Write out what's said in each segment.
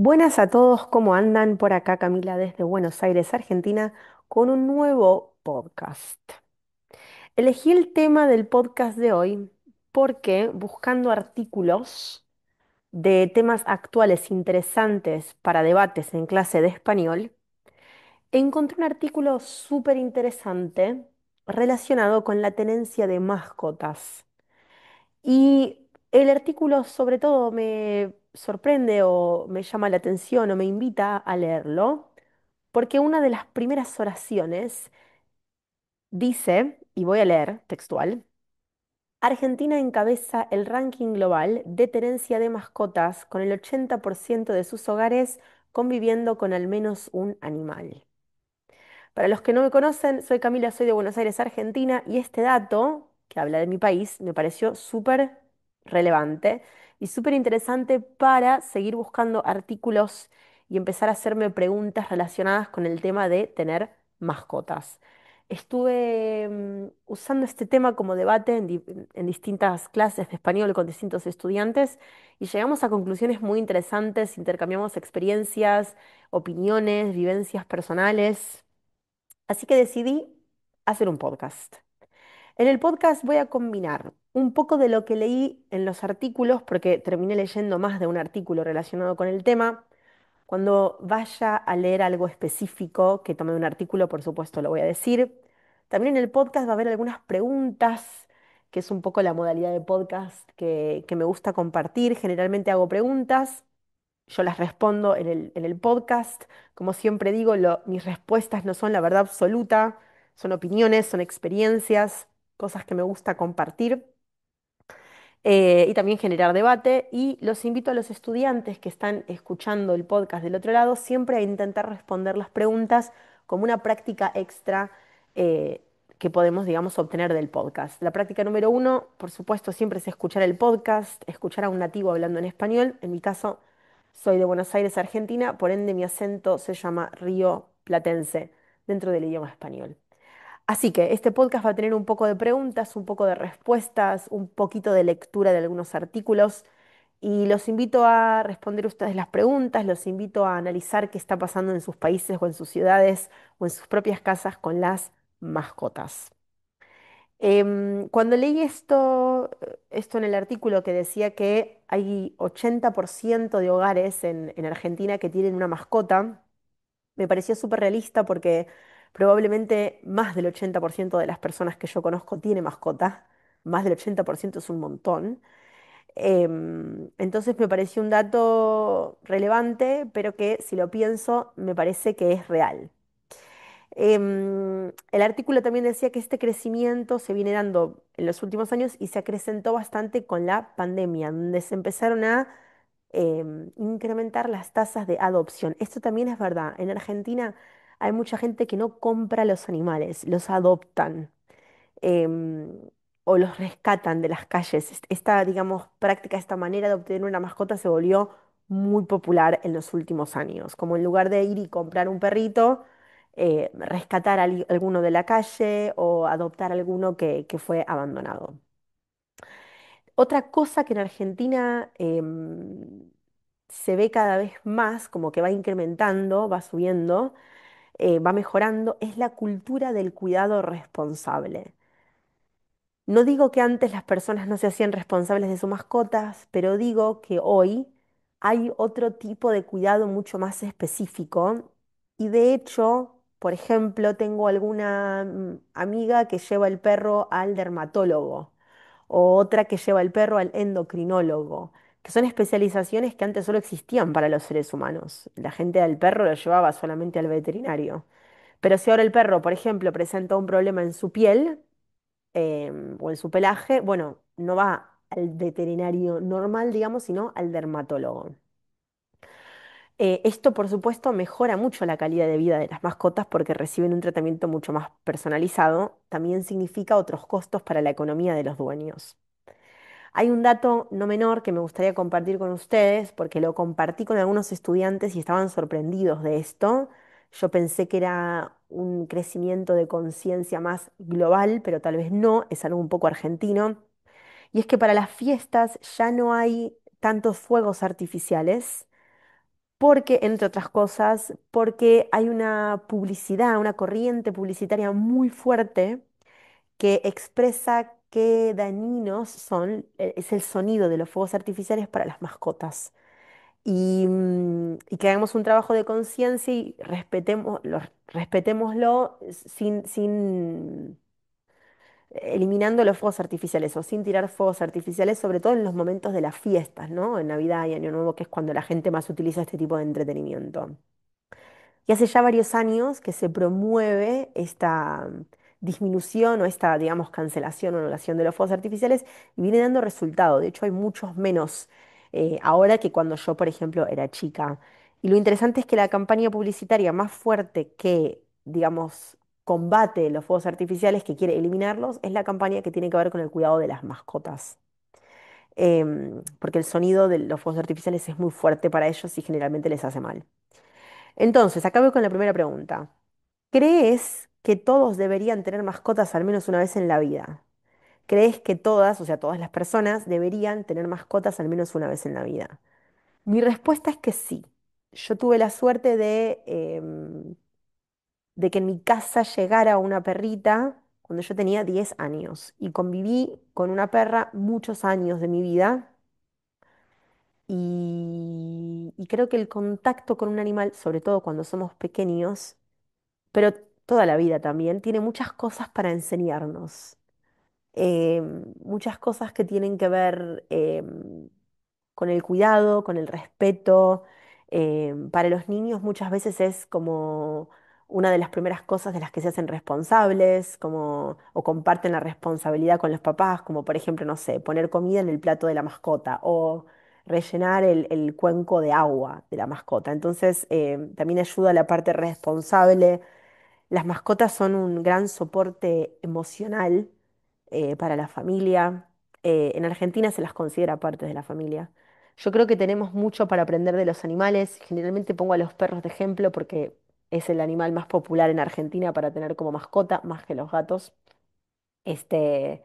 Buenas a todos, ¿cómo andan? Por acá Camila desde Buenos Aires, Argentina, con un nuevo podcast. Elegí el tema del podcast de hoy porque buscando artículos de temas actuales interesantes para debates en clase de español, encontré un artículo súper interesante relacionado con la tenencia de mascotas. Y el artículo sobre todo me sorprende o me llama la atención o me invita a leerlo, porque una de las primeras oraciones dice, y voy a leer textual: Argentina encabeza el ranking global de tenencia de mascotas con el 80% de sus hogares conviviendo con al menos un animal. Para los que no me conocen, soy Camila, soy de Buenos Aires, Argentina, y este dato, que habla de mi país, me pareció súper relevante y súper interesante para seguir buscando artículos y empezar a hacerme preguntas relacionadas con el tema de tener mascotas. Estuve usando este tema como debate en distintas clases de español con distintos estudiantes y llegamos a conclusiones muy interesantes, intercambiamos experiencias, opiniones, vivencias personales. Así que decidí hacer un podcast. En el podcast voy a combinar un poco de lo que leí en los artículos, porque terminé leyendo más de un artículo relacionado con el tema. Cuando vaya a leer algo específico que tome de un artículo, por supuesto lo voy a decir. También en el podcast va a haber algunas preguntas, que es un poco la modalidad de podcast que me gusta compartir. Generalmente hago preguntas, yo las respondo en el podcast. Como siempre digo, mis respuestas no son la verdad absoluta, son opiniones, son experiencias, cosas que me gusta compartir, y también generar debate. Y los invito a los estudiantes que están escuchando el podcast del otro lado siempre a intentar responder las preguntas como una práctica extra eh, que podemos, digamos, obtener del podcast. La práctica número uno, por supuesto, siempre es escuchar el podcast, escuchar a un nativo hablando en español. En mi caso, soy de Buenos Aires, Argentina, por ende mi acento se llama río platense dentro del idioma español. Así que este podcast va a tener un poco de preguntas, un poco de respuestas, un poquito de lectura de algunos artículos y los invito a responder ustedes las preguntas, los invito a analizar qué está pasando en sus países o en sus ciudades o en sus propias casas con las mascotas. Cuando leí esto en el artículo que decía que hay 80% de hogares en Argentina que tienen una mascota, me pareció súper realista porque probablemente más del 80% de las personas que yo conozco tiene mascota. Más del 80% es un montón. Entonces me pareció un dato relevante, pero que si lo pienso, me parece que es real. El artículo también decía que este crecimiento se viene dando en los últimos años y se acrecentó bastante con la pandemia, donde se empezaron a incrementar las tasas de adopción. Esto también es verdad. En Argentina hay mucha gente que no compra los animales, los adoptan, em, o los rescatan de las calles. Esta, digamos, práctica, esta manera de obtener una mascota se volvió muy popular en los últimos años. Como en lugar de ir y comprar un perrito, rescatar a alguno de la calle o adoptar alguno que fue abandonado. Otra cosa que en Argentina se ve cada vez más, como que va incrementando, va subiendo, va mejorando, es la cultura del cuidado responsable. No digo que antes las personas no se hacían responsables de sus mascotas, pero digo que hoy hay otro tipo de cuidado mucho más específico. Y de hecho, por ejemplo, tengo alguna amiga que lleva el perro al dermatólogo o otra que lleva el perro al endocrinólogo, que son especializaciones que antes solo existían para los seres humanos. La gente del perro lo llevaba solamente al veterinario. Pero si ahora el perro, por ejemplo, presenta un problema en su piel, o en su pelaje, bueno, no va al veterinario normal, digamos, sino al dermatólogo. Esto, por supuesto, mejora mucho la calidad de vida de las mascotas porque reciben un tratamiento mucho más personalizado. También significa otros costos para la economía de los dueños. Hay un dato no menor que me gustaría compartir con ustedes porque lo compartí con algunos estudiantes y estaban sorprendidos de esto. Yo pensé que era un crecimiento de conciencia más global, pero tal vez no, es algo un poco argentino. Y es que para las fiestas ya no hay tantos fuegos artificiales porque, entre otras cosas, porque hay una publicidad, una corriente publicitaria muy fuerte que expresa qué dañinos son, es el sonido de los fuegos artificiales para las mascotas. Y que hagamos un trabajo de conciencia y respetémoslo sin eliminando los fuegos artificiales o sin tirar fuegos artificiales, sobre todo en los momentos de las fiestas, ¿no? En Navidad y Año Nuevo, que es cuando la gente más utiliza este tipo de entretenimiento. Y hace ya varios años que se promueve esta disminución o esta, digamos, cancelación o anulación de los fuegos artificiales y viene dando resultado. De hecho, hay muchos menos ahora que cuando yo, por ejemplo, era chica. Y lo interesante es que la campaña publicitaria más fuerte que, digamos, combate los fuegos artificiales, que quiere eliminarlos, es la campaña que tiene que ver con el cuidado de las mascotas. Porque el sonido de los fuegos artificiales es muy fuerte para ellos y generalmente les hace mal. Entonces, acá voy con la primera pregunta. ¿Crees que todos deberían tener mascotas al menos una vez en la vida? ¿Crees que todas, o sea, todas las personas, deberían tener mascotas al menos una vez en la vida? Mi respuesta es que sí. Yo tuve la suerte de que en mi casa llegara una perrita cuando yo tenía 10 años y conviví con una perra muchos años de mi vida y creo que el contacto con un animal, sobre todo cuando somos pequeños, pero toda la vida también, tiene muchas cosas para enseñarnos. Muchas cosas que tienen que ver con el cuidado, con el respeto. Para los niños muchas veces es como una de las primeras cosas de las que se hacen responsables, como, o comparten la responsabilidad con los papás, como por ejemplo, no sé, poner comida en el plato de la mascota o rellenar el cuenco de agua de la mascota. Entonces, también ayuda a la parte responsable. Las mascotas son un gran soporte emocional para la familia. En Argentina se las considera parte de la familia. Yo creo que tenemos mucho para aprender de los animales. Generalmente pongo a los perros de ejemplo porque es el animal más popular en Argentina para tener como mascota, más que los gatos. Este,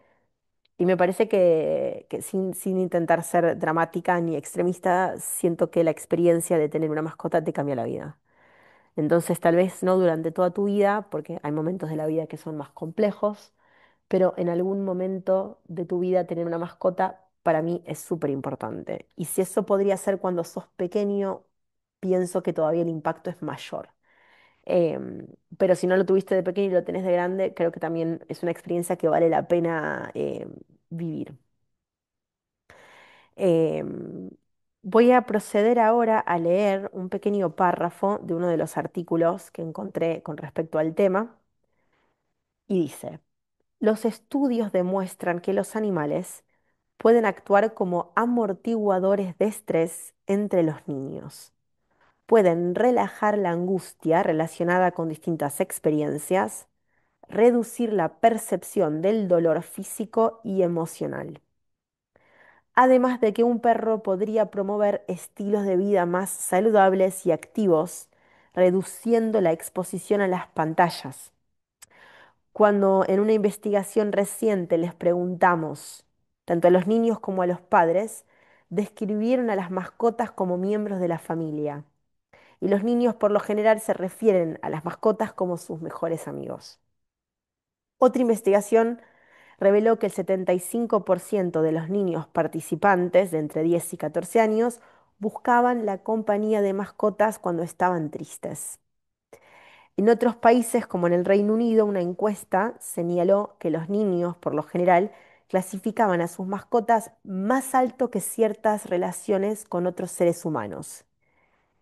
y me parece que sin intentar ser dramática ni extremista, siento que la experiencia de tener una mascota te cambia la vida. Entonces, tal vez no durante toda tu vida, porque hay momentos de la vida que son más complejos, pero en algún momento de tu vida tener una mascota para mí es súper importante. Y si eso podría ser cuando sos pequeño, pienso que todavía el impacto es mayor. Em, pero si no lo tuviste de pequeño y lo tenés de grande, creo que también es una experiencia que vale la pena vivir. Em, Voy a proceder ahora a leer un pequeño párrafo de uno de los artículos que encontré con respecto al tema y dice, los estudios demuestran que los animales pueden actuar como amortiguadores de estrés entre los niños. Pueden relajar la angustia relacionada con distintas experiencias, reducir la percepción del dolor físico y emocional. Además de que un perro podría promover estilos de vida más saludables y activos, reduciendo la exposición a las pantallas. Cuando en una investigación reciente les preguntamos, tanto a los niños como a los padres, describieron a las mascotas como miembros de la familia. Y los niños por lo general se refieren a las mascotas como sus mejores amigos. Otra investigación reveló que el 75% de los niños participantes de entre 10 y 14 años buscaban la compañía de mascotas cuando estaban tristes. En otros países, como en el Reino Unido, una encuesta señaló que los niños, por lo general, clasificaban a sus mascotas más alto que ciertas relaciones con otros seres humanos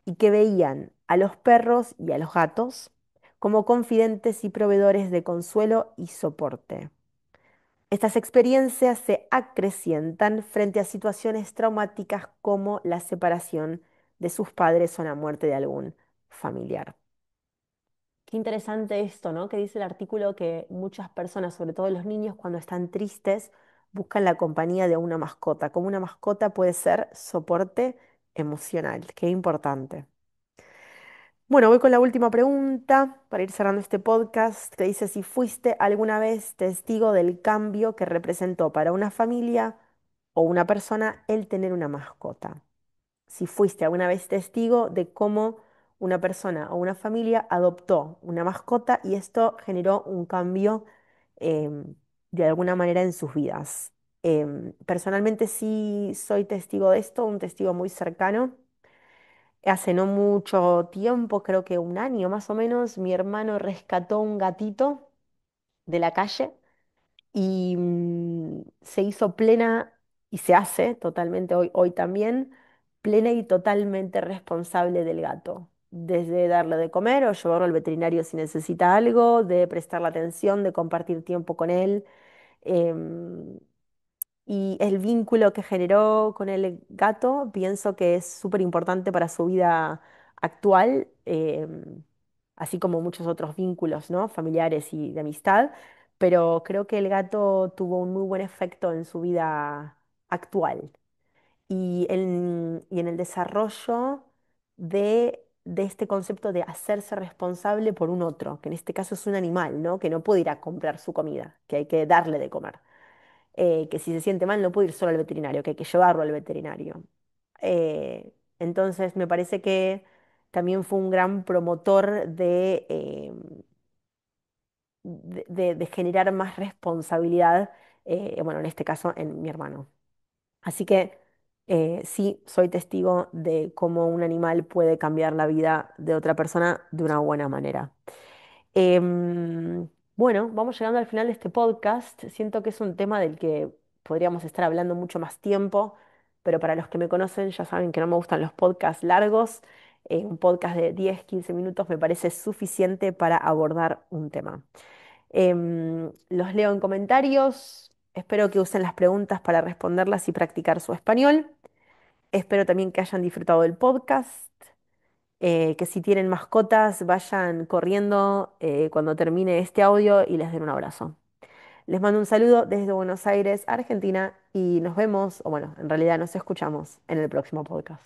y que veían a los perros y a los gatos como confidentes y proveedores de consuelo y soporte. Estas experiencias se acrecientan frente a situaciones traumáticas como la separación de sus padres o la muerte de algún familiar. Qué interesante esto, ¿no? Que dice el artículo que muchas personas, sobre todo los niños, cuando están tristes, buscan la compañía de una mascota. Como una mascota puede ser soporte emocional. Qué importante. Bueno, voy con la última pregunta para ir cerrando este podcast, que dice si fuiste alguna vez testigo del cambio que representó para una familia o una persona el tener una mascota. si fuiste alguna vez testigo de cómo una persona o una familia adoptó una mascota y esto generó un cambio de alguna manera en sus vidas. Personalmente sí soy testigo de esto, un testigo muy cercano. Hace no mucho tiempo, creo que un año más o menos, mi hermano rescató un gatito de la calle y se hizo plena, y se hace totalmente hoy también, plena y totalmente responsable del gato. Desde darle de comer o llevarlo al veterinario si necesita algo, de prestarle atención, de compartir tiempo con él. em, y el vínculo que generó con el gato, pienso que es súper importante para su vida actual, así como muchos otros vínculos, ¿no? Familiares y de amistad, pero creo que el gato tuvo un muy buen efecto en su vida actual y en el desarrollo de este concepto de hacerse responsable por un otro, que en este caso es un animal, ¿no? Que no puede ir a comprar su comida, que hay que darle de comer, que si se siente mal no puede ir solo al veterinario, que hay que llevarlo al veterinario. Entonces me parece que también fue un gran promotor de generar más responsabilidad, bueno, en este caso en mi hermano. Así que sí, soy testigo de cómo un animal puede cambiar la vida de otra persona de una buena manera. Bueno, vamos llegando al final de este podcast. Siento que es un tema del que podríamos estar hablando mucho más tiempo, pero para los que me conocen ya saben que no me gustan los podcasts largos. Un podcast de 10, 15 minutos me parece suficiente para abordar un tema. Los leo en comentarios. Espero que usen las preguntas para responderlas y practicar su español. Espero también que hayan disfrutado del podcast, que si tienen mascotas vayan corriendo cuando termine este audio y les den un abrazo. Les mando un saludo desde Buenos Aires, Argentina, y nos vemos, o bueno, en realidad nos escuchamos en el próximo podcast.